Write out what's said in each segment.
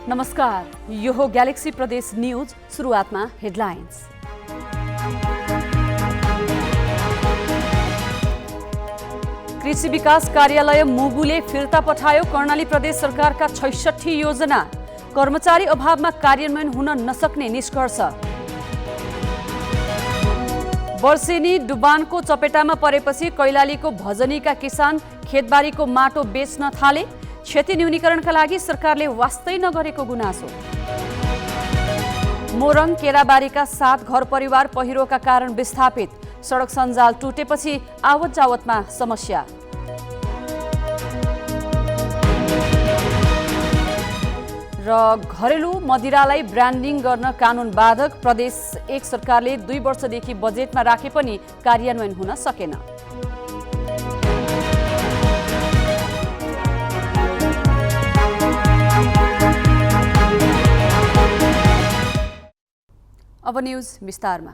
नमस्कार, यो हो ग्यालेक्सी प्रदेश न्यूज। सुरुवातमा हेडलाइन्स। कृषि विकास कार्यालय मुगुले फिर्ता पठायो कर्णाली प्रदेश सरकारका 66 योजना। कर्मचारी अभावमा कार्यान्वयन हुन नसक्ने निष्कर्ष। वर्षेनी डुबानको चपेटामा परेपछि कैलालीको भजनीका किसान खेतबारीको माटो बेच्न थाले। क्षति न्यूनीकरणका लागि सरकारले वास्तै नगरेको गुनासो। मोरङ केराबारीका 7 घर परिवार पहिरोका कारण विस्थापित। सडक सञ्जाल टुटेपछि आवत जावतमा समस्या। र घरेलु मदिरालाई ब्रान्डिङ गर्न कानुन बाधक। प्रदेश 1 सरकारले 2 वर्षदेखि बजेटमा राखे पनि कार्यान्वयन हुन सकेन। अब न्यूज विस्तारमा।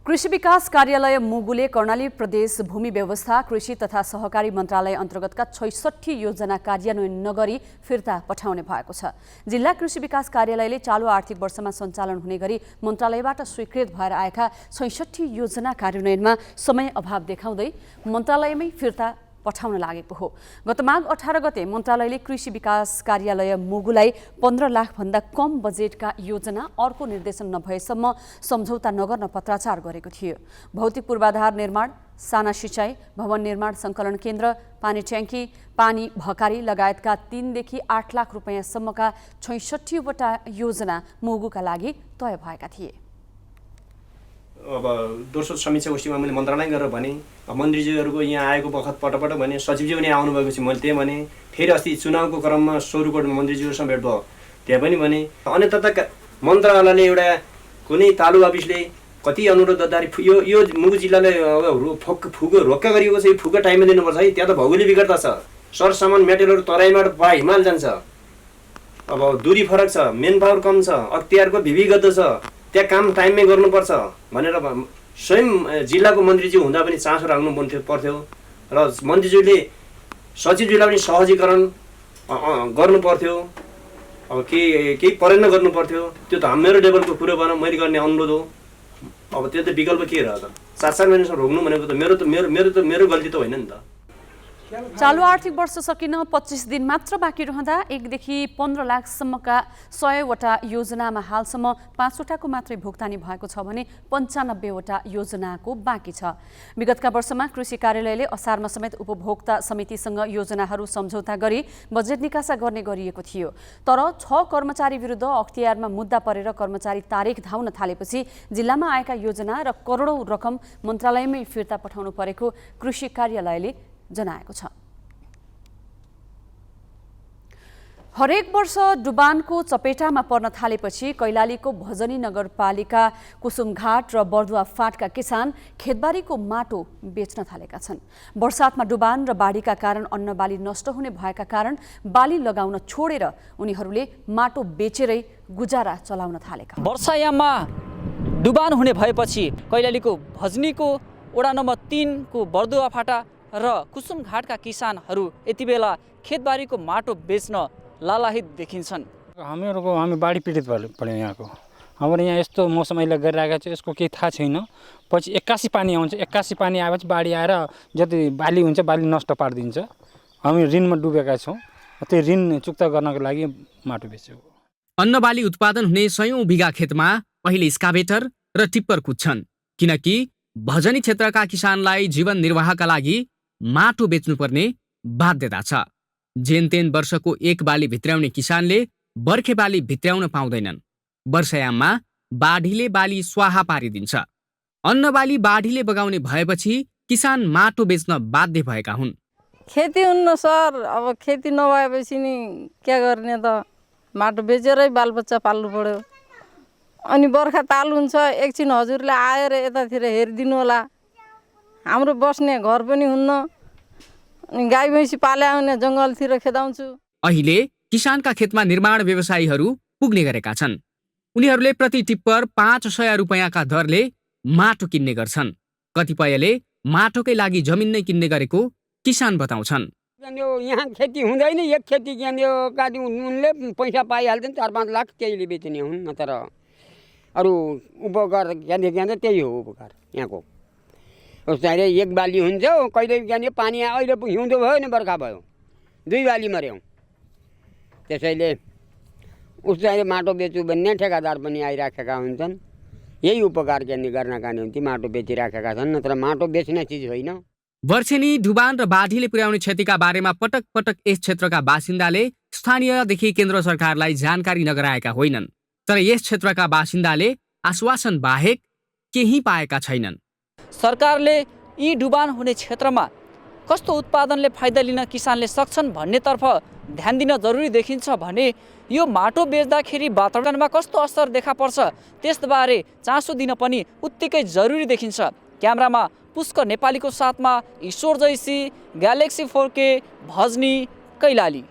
कृषि विकास कार्यालय मुगुले कर्णाली प्रदेश भूमि व्यवस्था कृषि तथा सहकारी मन्त्रालय अन्तर्गतका 66 योजना कार्यान्वयन नगरी फिर्ता पठाउने भएको छ। जिल्ला कृषि विकास कार्यालयले चालु आर्थिक वर्षमा सञ्चालन हुने गरी मन्त्रालयबाट स्वीकृत भएर आएका 66 योजना कार्यान्वयनमा समय अभाव देखाउँदै मन्त्रालयमै फिर्ता पठाउन लागेको हो। गत माघ 18 गते मन्त्रालयले कृषि विकास कार्यालय मुगुलाई 15 लाख भन्दा कम बजेटका योजना अर्को निर्देशन नभएसम्म सम्झौता नगर्न पत्राचार गरेको थियो। भौतिक पूर्वाधार निर्माण, साना सिँचाइ, भवन निर्माण सङ्कलन केन्द्र, पानी ट्याङ्की, पानी भकारी लगायतका 3 देखि 8 लाख रुपैयाँसम्मका 66 वटा योजना मुगुका लागि तय भएका थिए। अब दोस्रो समीक्षा गोष्ठीमा मैले मन्त्रालय गरेर भने मन्त्रीज्यूहरूको यहाँ आएको बखत पटपट भने सचिवज्यू पनि आउनुभएपछि मैले त्यही भने। फेरि अस्ति चुनावको क्रममा सोरुकोटमा मन्त्रीज्यूहरूसँग भेट भयो, त्यहाँ पनि भने। अनि तथा मन्त्रालयले एउटा कुनै तालुका अफिसले कति अनुरोध गर्दाखेरि यो मुगु जिल्लाले फुको रोक्का गरिएको छ, यो फुको टाइममा दिनुपर्छ है। त्यहाँ त भौगोलिक विकटता छ, सरसामान मेटेरियलहरू तराईबाट पा हिमाल जान्छ, अब दूरी फरक छ, मेन पावर कम छ, अख्तियारको विविधता छ, त्यहाँ काम टाइममै गर्नुपर्छ भनेर स्वयं जिल्लाको मन्त्रीज्यू हुँदा पनि चासो राख्नु पर्थ्यो। र मन्त्रीज्यूले सचिवज्यूलाई पनि सहजीकरण गर्नु पर्थ्यो। अब केही परेन गर्नु पर्थ्यो। त्यो त मेरो लेभलको कुरो भएन, मैले गर्ने अनुरोध हो। अब त्यो त विकल्प के रह त 4-4 महिनासम्म रोक्नु भनेको त मेरो गल्ती त होइन नि त। चालु आर्थिक वर्ष सकिन 25 दिन मात्र बाँकी रहँदा 1 देखि 15 लाखसम्मका 100 वटा योजनामा हालसम्म 5 वटाको मात्रै भुक्तानी भएको छ भने 95 वटा योजनाको बाँकी छ। विगतका वर्षमा कृषि कार्यालयले असारमा समेत उपभोक्ता समितिसँग योजनाहरू सम्झौता गरी बजेट निकासा गर्ने गरिएको थियो। तर 6 कर्मचारी विरुद्ध अख्तियारमा मुद्दा परेर कर्मचारी तारिख धाउन थालेपछि जिल्लामा आएका योजना र करोडौं रकम मन्त्रालयमै फिर्ता पठाउनु परेको कृषि कार्यालयले जनाएको छ। हरेक वर्ष डुबानको चपेटामा पर्न थालेपछि कैलालीको भजनी नगरपालिका कुसुमघाट र बर्दुवा फाँटका किसान खेतबारीको माटो बेच्न थालेका छन्। बर्सातमा डुबान र बाढीका कारण अन्नबाली नष्ट हुने भएका कारण बाली लगाउन छोडेर उनीहरूले माटो बेचेरै गुजारा चलाउन थालेका। वर्षायाममा डुबान हुने भएपछि कैलालीको भजनीको वडा नम्बर 3 को बर्दुवा फाँटा र कुसुमघाटका किसानहरू यति बेला खेतबारीको माटो बेच्न लालाहित देखिन्छन्। हामी बाढी पीडित पऱ्यो यहाँको। हाम्रो यहाँ यस्तो मौसम अहिले गरिरहेको छ, यसको केही थाहा छैन। पछि 81 पानी आउँछ, 81 पानी आएपछि बाढी आएर जति बाली हुन्छ बाली नष्ट पारिदिन्छ। हामी ऋणमा डुबेका छौँ, त्यो ऋण चुक्ता गर्नको लागि माटो बेचेको। अन्नबाली उत्पादन हुने 100औं बिघा खेतमा पहिले स्काभेटर र टिप्पर कुद्छन्, किनकि भजनी क्षेत्रका किसानलाई जीवन निर्वाहका लागि माटो बेच्नुपर्ने बाध्यता छ। जेनतेन वर्षको 1 बाली भित्र्याउने किसानले बर्खे बाली भित्र्याउन पाउँदैनन्। वर्षायाममा बाढीले बाली स्वाहा पारिदिन्छ। अन्नबाली बाढीले बगाउने भएपछि किसान माटो बेच्न बाध्य भएका हुन्। खेती हुन्न सर, अब खेती नभएपछि नि के गर्ने त, माटो बेचेरै बालबच्चा पाल्नु पर्यो। अनि बर्खा ताल हुन्छ, एकछिन हजुरले आएर यतातिर हेरिदिनु होला। हाम्रो बस्ने घर पनि हुन्न, अनि गाई भैँसी पाले आउने जङ्गलतिर खेदाउँछु। अहिले किसानका खेतमा निर्माण व्यवसायीहरू पुग्ने गरेका छन्। उनीहरूले प्रति टिप्पर 500 रुपैयाँका दरले माटो किन्ने गर्छन्। कतिपयले माटोकै लागि जमिन नै किन्ने गरेको किसान बताउँछन्। यो यहाँ खेती हुँदैन, एक खेती यो काटी उनले पैसा पाइहाल्छन् 4-5 लाख त्यहीले बेच्ने हुन्, तर अरू उपकार ज्ञान त्यही हो उपकार यहाँको। उस्तो अरे एक बाली हुन्छ, कहिले ज्ञान पानी अहिले हिउँदो भयो नि बर्खा भयो 2 बाली मर्यौँ। त्यसैले उस्तो अहिले माटो बेच्छु भन्ने ठेकादार पनि आइराखेका हुन्छन्। यही उपकार गर्नका निम्ति माटो बेचिराखेका छन्, नत्र माटो बेच्ने चिज होइन। वर्षेनी डुबान र बाढीले पुर्याउने क्षतिका बारेमा पटक पटक यस क्षेत्रका बासिन्दाले स्थानीयदेखि केन्द्र सरकारलाई जानकारी नगराएका होइनन्। तर यस क्षेत्रका बासिन्दाले आश्वासन बाहेक केही पाएका छैनन्। सरकारले यी डुबान हुने क्षेत्रमा कस्तो उत्पादनले फाइदा लिन किसानले सक्छन् भन्नेतर्फ ध्यान दिन जरुरी देखिन्छ भने यो माटो बेच्दाखेरि वातावरणमा कस्तो असर देखा पर्छ त्यसबारे चासो दिन पनि उत्तिकै जरुरी देखिन्छ। क्यामेरामा पुष्कर नेपालीको साथमा ईश्वर जैसी, ग्यालेक्सी 4K, भजनी, कैलाली।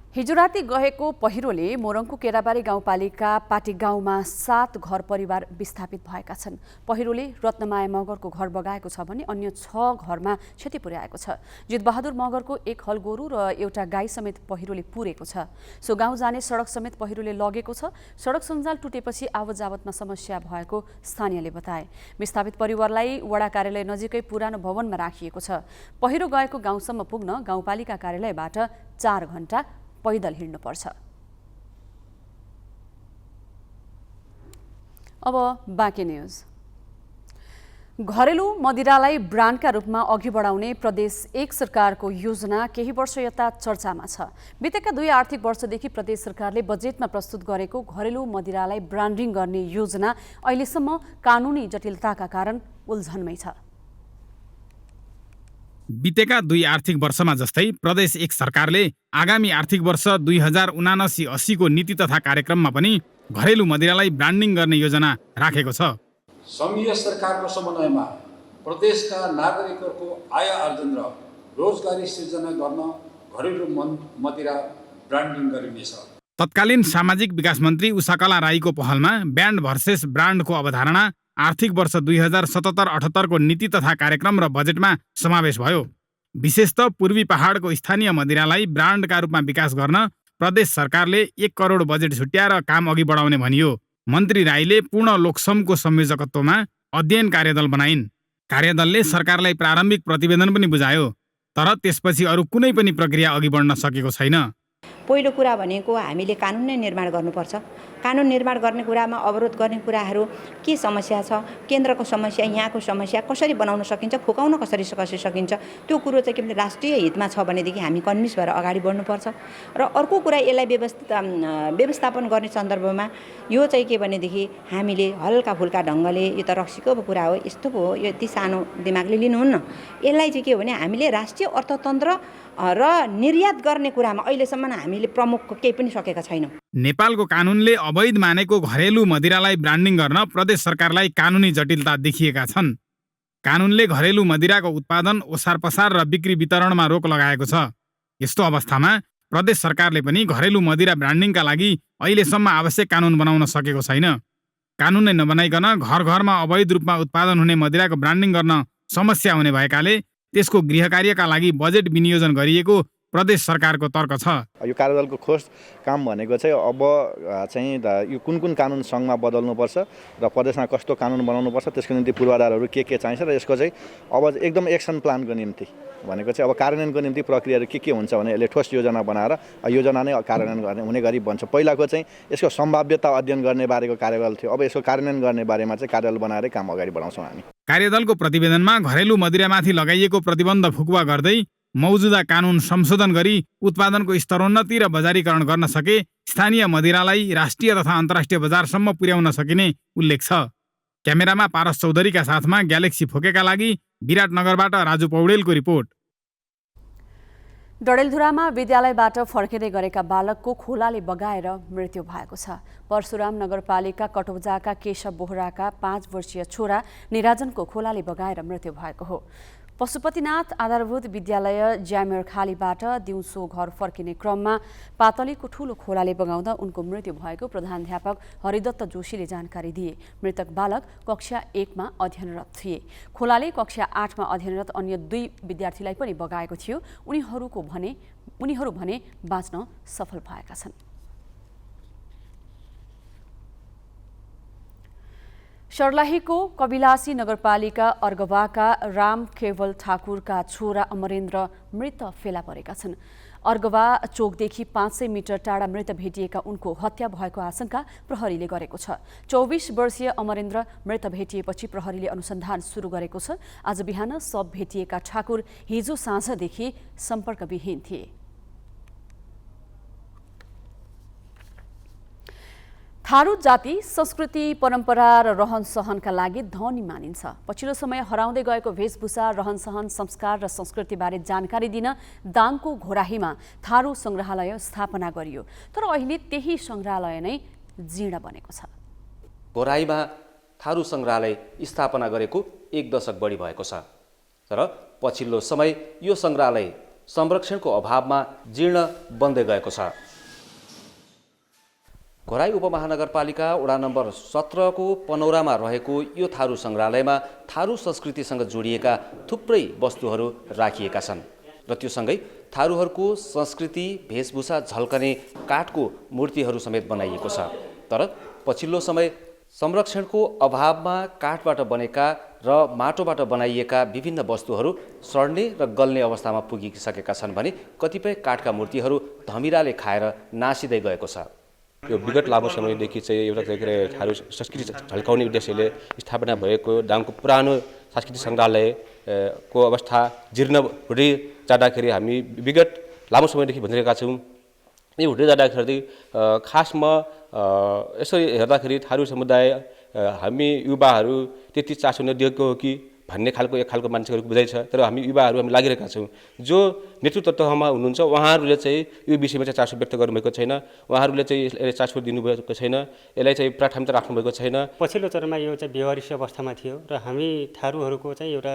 हिजो राति गएको पहिरोले मोरङको केराबारी गाउँपालिका पाटी गाउँमा 7 घर परिवार विस्थापित भएका छन्। पहिरोले रत्नमाया मगरको घर बगाएको छ भने अन्य 6 घरमा क्षति पुर्याएको छ। जितबहादुर मगरको 1 हल गोरु र एउटा गाई समेत पहिरोले पुरेको छ। सो गाउँ जाने सडक समेत पहिरोले लगेको छ। सडक सञ्जाल टुटेपछि आवतजावतमा समस्या भएको स्थानीयले बताए। विस्थापित परिवारलाई वडा कार्यालय नजिकै पुरानो भवनमा राखिएको छ। पहिरो गएको गाउँसम्म पुग्न गाउँपालिका कार्यालयबाट 4 घण्टा पैदल हिँड्नुपर्छ। अब बाँकी न्युज। घरेलु मदिरालाई ब्रान्डका रूपमा अघि बढाउने प्रदेश 1 सरकारको योजना केही वर्ष यता चर्चामा छ। बितेका 2 आर्थिक वर्षदेखि प्रदेश सरकारले बजेटमा प्रस्तुत गरेको घरेलु मदिरालाई ब्रान्डिङ गर्ने योजना अहिलेसम्म कानुनी जटिलताका कारण उल्झनमै छ। बितेका 2 आर्थिक वर्षमा जस्तै प्रदेश 1 सरकारले आगामी आर्थिक वर्ष 2079-80 को नीति तथा कार्यक्रममा पनि घरेलु मदिरालाई ब्रान्डिङ गर्ने योजना राखेको छ। संघीय सरकारको समन्वयमा प्रदेशका नागरिकहरूको आय आर्जन र रोजगारी सृजना गर्न घरेलु मदिरा ब्रान्डिङ गरिनेछ। तत्कालीन सामाजिक विकास मन्त्री उषाकला राईको पहलमा ब्यान्ड भर्सेस ब्रान्डको अवधारणा आर्थिक वर्ष 2077-78 को नीति तथा कार्यक्रम र बजेटमा समावेश भयो। विशेषतः पूर्वी पहाडको स्थानीय मदिरालाई ब्रान्डका रूपमा विकास गर्न प्रदेश सरकारले 1 करोड बजेट छुट्याएर काम अघि बढाउने भनियो। मन्त्री राईले पूर्ण लोकसमको संयोजकत्वमा अध्ययन कार्यदल बनाइन्। कार्यदलले सरकारलाई प्रारम्भिक प्रतिवेदन पनि बुझायो, तर त्यसपछि अरू कुनै पनि प्रक्रिया अघि बढ्न सकेको छैन। पहिलो कुरा भनेको हामीले कानुन नै निर्माण गर्नुपर्छ। कानुन निर्माण गर्ने कुरामा अवरोध गर्ने कुराहरू के समस्या छ, केन्द्रको समस्या, यहाँको समस्या कसरी बनाउन सकिन्छ, फुकाउन कसरी सकिन्छ, त्यो कुरो चाहिँ के भने राष्ट्रिय हितमा छ भनेदेखि हामी कन्भिन्स भएर अगाडि बढ्नुपर्छ। र अर्को कुरा यसलाई व्यवस्थापन गर्ने सन्दर्भमा यो चाहिँ के भनेदेखि हामीले हल्का फुल्का ढङ्गले यो त रक्सीको कुरा हो, यस्तो पो हो, यति सानो दिमागले लिनुहुन्न। यसलाई चाहिँ के हो भने हामीले राष्ट्रिय अर्थतन्त्र र निर्यात गर्ने कुरामा अहिलेसम्म हामीले प्रमुख केही पनि सकेका छैनौँ। नेपालको कानुनले अवैध मानेको घरेलु मदिरालाई ब्रान्डिङ गर्न प्रदेश सरकारलाई कानुनी जटिलता देखिएका छन्। कानुनले घरेलु मदिराको उत्पादन, ओसार पसार र बिक्री वितरणमा रोक लगाएको छ। यस्तो अवस्थामा प्रदेश सरकारले पनि घरेलु मदिरा ब्रान्डिङका लागि अहिलेसम्म आवश्यक कानुन बनाउन सकेको छैन। कानुन नै नबनाइकन घर घरमा अवैध रूपमा उत्पादन हुने मदिराको ब्रान्डिङ गर्न समस्या हुने भएकाले त्यसको गृह कार्यका लागि बजेट विनियोजन गरिएको प्रदेश सरकारको तर्क छ। यो कार्यदलको खोज काम भनेको चाहिँ अब चाहिँ यो कुन कुन कानुन सङ्घमा बदल्नुपर्छ र प्रदेशमा कस्तो कानुन बनाउनुपर्छ, त्यसको निम्ति पूर्वाधारहरू के चाहिन्छ र यसको चाहिँ अब एकदम एक्सन प्लानको निम्ति भनेको चाहिँ अब कार्यान्वयनको निम्ति प्रक्रियाहरू के हुन्छ भने यसले ठोस योजना बनाएर योजना नै कार्यान्वयन गर्ने हुने गरी बन्छ। पहिलाको चाहिँ यसको सम्भाव्यता अध्ययन गर्ने बारेको कार्यदल थियो, अब यसको कार्यान्वयन गर्ने बारेमा चाहिँ कार्यदल बनाएरै काम अगाडि बढाउँछौँ हामी। कार्यदलको प्रतिवेदनमा घरेलु मदिरामाथि लगाइएको प्रतिबन्ध फुकुवा गर्दै मौजुदा कानुन संशोधन गरी उत्पादनको स्तरोन्नति र बजारीकरण गर्न सके स्थानीय मदिरालाई राष्ट्रिय तथा अन्तर्राष्ट्रिय बजारसम्म पुर्याउन सकिने उल्लेख छ। क्यामेरामा पारस चौधरीका साथमा ग्यालेक्सी फोकेका लागि विराटनगरबाट राजु पौडेलको रिपोर्ट। डडेलधुरामा विद्यालयबाट फर्किँदै गरेका बालकको खोलाले बगाएर मृत्यु भएको छ। परशुराम नगरपालिका कटौजाका केशव बोहराका 5 वर्षीय छोरा निराजनको खोलाले बगाएर मृत्यु भएको हो। पशुपतिनाथ आधारभूत विद्यालय ज्यामेरखालीबाट दिउँसो घर फर्किने क्रममा पातलीको ठूलो खोलाले बगाउँदा उनको मृत्यु भएको प्रधानाध्यापक हरिदत्त जोशीले जानकारी दिए। मृतक बालक कक्षा 1 मा अध्ययनरत थिए। खोलाले कक्षा 8 मा अध्ययनरत अन्य 2 विद्यार्थीलाई पनि बगाएको थियो। उनीहरू भने बाँच्न सफल भएका छन्। सर्लाहीको कबिलासी नगरपालिका अर्गवाका राम केवल ठाकुरका छोरा अमरेन्द्र मृत फेला परेका छन्। अर्गवा चोकदेखि 500 मिटर टाढा मृत भेटिएका उनको हत्या भएको आशंका प्रहरीले गरेको छ। 24 वर्षीय अमरेन्द्र मृत भेटिएपछि प्रहरीले अनुसन्धान सुरु गरेको छ। आज बिहान शव भेटिएका ठाकुर हिजो साँझदेखि सम्पर्कविहीन थिए। थारू जाति संस्कृति परम्परा र रहनसहनका लागि धनी मानिन्छ। पछिल्लो समय हराउँदै गएको वेशभूषा, रहनसहन, संस्कार र संस्कृतिबारे जानकारी दिन दाङको घोराहीमा थारू संग्रहालय स्थापना गरियो। तर अहिले त्यही संग्रहालय नै जीर्ण बनेको छ। घोराहीमा थारू संग्रहालय स्थापना गरेको 1 दशक बढी भएको छ। तर पछिल्लो समय यो संग्रहालय संरक्षणको अभावमा जीर्ण बन्दै गएको छ। घोराही उपमहानगरपालिका वडा नम्बर 17 को पनौरामा रहेको यो थारू संग्रहालयमा थारू संस्कृतिसँग जोडिएका थुप्रै वस्तुहरू राखिएका छन् र त्योसँगै थारूहरूको संस्कृति भेषभूषा झल्कने काठको मूर्तिहरू समेत बनाइएको छ। तर पछिल्लो समय संरक्षणको अभावमा काठबाट बनेका र माटोबाट बनाइएका विभिन्न वस्तुहरू सड्ने र गल्ने अवस्थामा पुगिसकेका छन् भने कतिपय काठका मूर्तिहरू धमिराले खाएर नासिँदै गएको छ। यो विगत लामो समयदेखि चाहिँ एउटा थारू संस्कृति झल्काउने उद्देश्यले स्थापना भएको दाङको पुरानो सांस्कृतिक सङ्ग्रहालयको अवस्था जीर्ण हुँदै जाँदाखेरि हामी विगत लामो समयदेखि भनिरहेका छौँ। यो हुँदै जाँदाखेरि खासमा यसो हेर्दाखेरि थारू समुदाय हामी युवाहरू त्यति चासो नदिएको हो कि भन्ने खालको एक खालको मान्छेहरूको बुझाइ छ। तर हामी युवाहरू हामी लागिरहेका छौँ। जो नेतृत्व तहमा हुनुहुन्छ उहाँहरूले चाहिँ यो विषयमा चाहिँ चासो व्यक्त गर्नुभएको छैन। उहाँहरूले चाहिँ यसलाई चासो दिनुभएको छैन। यसलाई चाहिँ प्राथमिकता राख्नुभएको छैन। पछिल्लो चरणमा यो चाहिँ बेवारिस अवस्थामा थियो र हामी थारूहरूको चाहिँ एउटा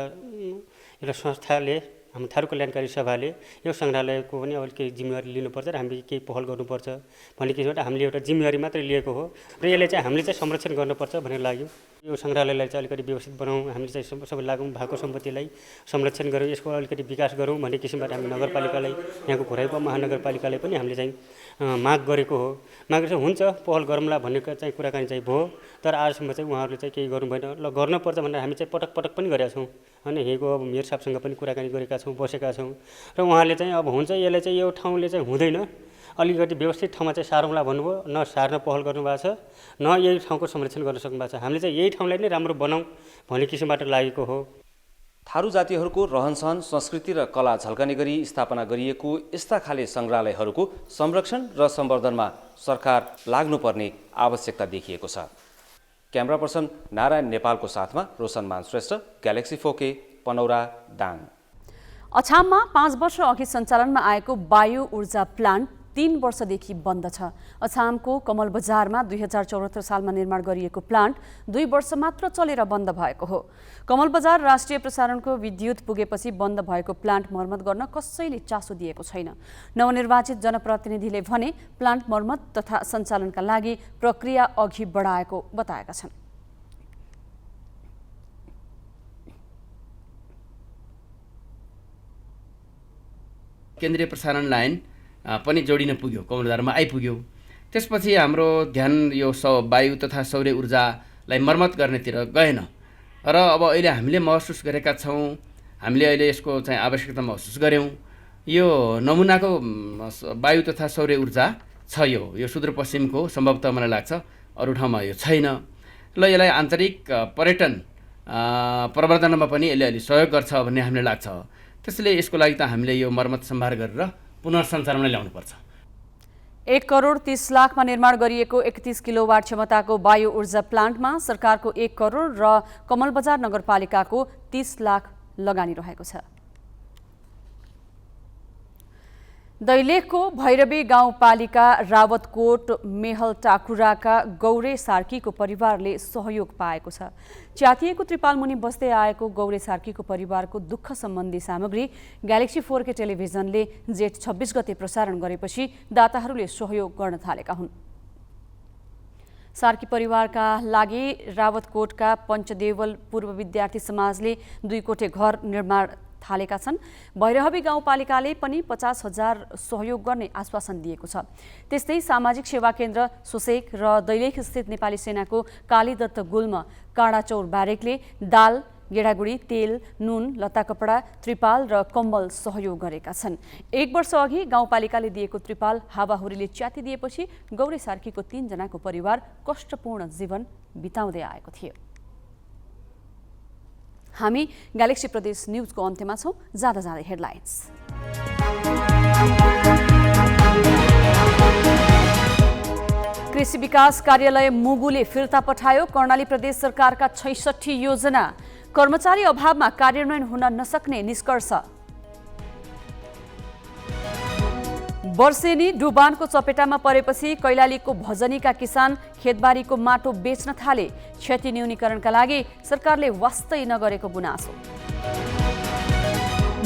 संस्थाले हाम्रो थारू कल्याणकारी सभाले यो सङ्ग्रहालयको पनि अब केही जिम्मेवारी लिनुपर्छ र हामीले केही पहल गर्नुपर्छ भन्ने किसिमबाट हामीले एउटा जिम्मेवारी मात्रै लिएको हो र यसले चाहिँ हामीले चाहिँ संरक्षण गर्नुपर्छ भन्ने लाग्यो। यो सङ्ग्रहालयलाई चाहिँ अलिकति व्यवस्थित बनाऊँ, हामीले चाहिँ सबै लागौँ, भएको सम्पत्तिलाई संरक्षण गरौँ, यसको अलिकति विकास गरौँ भन्ने किसिमबाट हामी नगरपालिकालाई, यहाँको घोराही महानगरपालिकालाई पनि हामीले चाहिँ माग गरेको हो। माग चाहिँ हुन्छ पहल गरौँला भन्ने चाहिँ कुराकानी चाहिँ भयो। तर आजसम्म चाहिँ उहाँहरूले चाहिँ केही गर्नु भएन। ल गर्नुपर्छ भनेर हामी चाहिँ पटक पटक पनि गरेका छौँ होइन। यहीँको अब मेयर साहबसँग पनि कुराकानी गरेका छौँ, बसेका छौँ र उहाँले चाहिँ अब हुन्छ यसले चाहिँ यो ठाउँले चाहिँ हुँदैन, अलिकति व्यवस्थित ठाउँमा चाहिँ सारौँला भन्नुभयो। न सार्न पहल गर्नुभएको छ, न यही ठाउँको संरक्षण गर्न सक्नु भएको छ। हामीले चाहिँ यही ठाउँलाई नै राम्रो बनाऊँ भन्ने किसिमबाट लागेको हो। थारू जातिहरूको रहनसहन, संस्कृति र कला झल्कने गरी स्थापना गरिएको यस्ता खाले सङ्ग्रहालयहरूको संरक्षण र सम्वर्धनमा सरकार लाग्नुपर्ने आवश्यकता देखिएको छ। क्यामेरा पर्सन नारायण नेपालको साथमा रोशन मान श्रेष्ठ, ग्यालेक्सी 4K, पनौरा, दाङ। अछाममा 5 वर्ष अघि सञ्चालनमा आएको बायो ऊर्जा प्लान्ट 3 वर्षदेखि बन्द छ। अछामको कमल बजारमा 2074 सालमा निर्माण गरिएको प्लान्ट 2 वर्ष मात्र चलेर बन्द भएको हो। कमल बजार राष्ट्रिय प्रसारणको विद्युत पुगेपछि बन्द भएको प्लान्ट मर्मत गर्न कसैले चासो दिएको छैन। नवनिर्वाचित जनप्रतिनिधिले भने प्लान्ट मर्मत तथा सञ्चालनका लागि प्रक्रिया अघि बढाएको बताएका छन्। केन्द्रीय प्रसारण लाइन पनि जोडिन पुग्यो, कमल बजारमा आइपुग्यो। त्यसपछि हाम्रो ध्यान यो वायु तथा सौर्य ऊर्जालाई मर्मत गर्नेतिर गएन र अब अहिले हामीले महसुस गरेका छौँ, हामीले अहिले यसको चाहिँ आवश्यकता महसुस गऱ्यौँ। यो नमुनाको वायु तथा सौर्य ऊर्जा छ, यो सुदूरपश्चिमको सम्भवतः मलाई लाग्छ, अरू ठाउँमा यो छैन। ल यसलाई आन्तरिक पर्यटन प्रवर्धनमा पनि यसले अलि सहयोग गर्छ भन्ने हामीलाई लाग्छ। त्यसैले यसको लागि त हामीले यो मर्मत सम्भार गरेर पुनर्सञ्चालनमा ल्याउनुपर्छ। 1 करोड 30 लाखमा निर्माण गरिएको 31 किलोवाट क्षमताको बायो ऊर्जा प्लान्टमा सरकारको 1 करोड र कमल बजार नगरपालिकाको 30 लाख लगानी रहेको छ। दैलेखको भैरवी गाउँपालिका रावतकोट मेहल टाकुराका गौरे सार्कीको परिवारले सहयोग पाएको छ। च्यातिएको त्रिपाल मुनि बस्दै आएको गौरे सार्कीको परिवारको दुःख सम्बन्धी सामग्री ग्यालेक्सी 4K टेलिभिजनले जेठ 26 गते प्रसारण गरेपछि दाताहरूले सहयोग गर्न थालेका हुन्। सार्की परिवारका लागि रावतकोटका पञ्चदेवल पूर्व विद्यार्थी समाजले 2 कोठे घर निर्माण थालेका छन्। भैरहबी गाउँपालिकाले पनि 50,000 सहयोग गर्ने आश्वासन दिएको छ। त्यस्तै सामाजिक सेवा केन्द्र सोसेक र दैलेख स्थित नेपाली सेनाको कालीदत्त गुल्म काँडाचौर बारेकले दाल, गेडागुडी, तेल, नुन, लत्ता कपडा, त्रिपाल र कम्बल सहयोग गरेका छन्। 1 वर्ष अघि गाउँपालिकाले दिएको त्रिपाल हावाहुरीले च्यातिदिएपछि गौरे सार्कीको 3 जनाको परिवार कष्टपूर्ण जीवन बिताउँदै आएको थियो। हामी ग्यालेक्सी प्रदेश न्यूजको अन्त्यमा छौं। जाँदा जाँदै हेडलाइन्स। कृषि विकास कार्यालय मुगुले फिर्ता पठायो कर्णाली प्रदेश सरकारका 66 योजना। कर्मचारी अभावमा कार्यान्वयन हुन नसक्ने निष्कर्ष। वर्षेनी डुबानको चपेटामा परेपछि कैलालीको भजनीका किसान खेतबारीको माटो बेच्न थाले। क्षति न्यूनीकरणका लागि सरकारले वास्तै नगरेको गुनासो।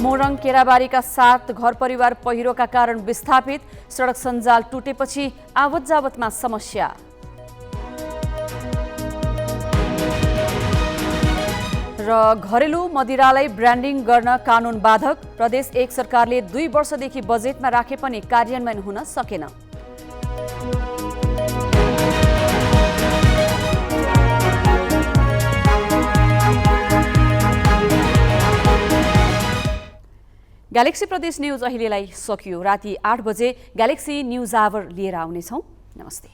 मोरङ केराबारीका 7 घर परिवार पहिरोका कारण विस्थापित। सडक सञ्जाल टुटेपछि आवत जावतमा समस्या। र घरेलु मदिरालाई ब्रान्डिङ गर्न कानुन बाधक। प्रदेश 1 सरकारले 2 वर्षदेखि बजेटमा राखे पनि कार्यान्वयन हुन सकेन। ग्यालेक्सी प्रदेश न्यूज अहिलेलाई सकियो। राति 8 बजे ग्यालेक्सी न्यूज आवर लिएर आउनेछौँ। नमस्ते।